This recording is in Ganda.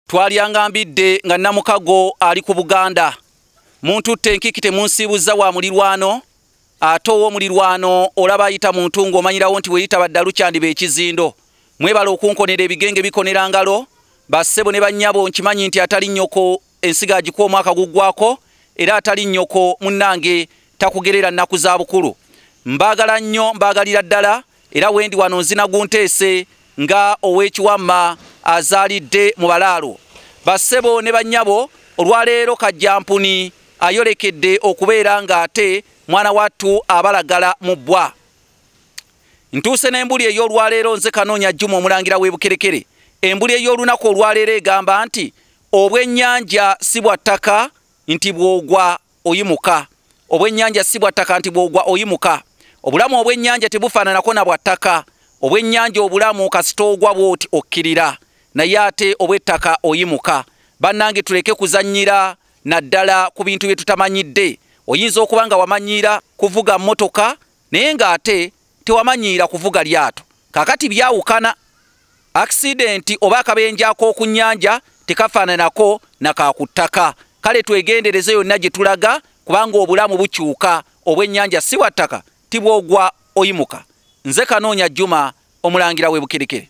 Twaliangambidde nga Namukago ali ku Buganda. Muntu tenkiki temunsibuza wa mulirwano. Ate ow'omulirwano olaba ayita muntu ng'omanyirawo nti weyita baddalu kyandibwa ekizindo. Mwebala okunkonera ebigenge bikonera ngalo. Bassebo ne bannyabo nkimanyi nti atali nnyoko ensiga agikuwa omwaka guggwako, era atali nnyoko munnange takugerera nnaku za bukulu. Mbaagala nnyo, mbaagalira ddala, era wendi wano nzina gunteese nga ow'ekiwamma azaalidde mu balaalo. Bassebo ne bannyabo olwaleero Kajjampuni ayolekedde okubeera ng'ate mwana wattu abalagala mu bbwa. Ntuuse n'embuli ey'olwaleero nze Kanoonya Juma omulangira w'e Bukerekere. Embuli ey'olunaku olwaleero egamba nti Obwennyanja si Bwattaka nti Bwogwa Oyimuka. Obwennyanja si Bwattaka nti Bwogwa Oyimuka. Obulamu obwennyanja tebufaananako na Bwattaka. Obwennyanja obulamu kasita ogwa bw'oti okkirira, naye ate obw'ettaka oyimuka. Bannange tuleke kuzannyira naddala ku bintu bye tutamanyidde. Oyinza okuba nga wamanyiira kuvuga mmotoka naye ng'ate tewamanyiira kuvuga lyato. Kaakati byawukana. Accident oba akabenje ak'oku nnyanja tekafaananako n'aka ttaka. Kale twegendereze yonna gye tulaga kubanga obulamu bukyuka. Obwennyanja si Bwattaka ti Bwogwa Oyimuka. Nze Kanoonya Juma omulangira w'e Bukerekere.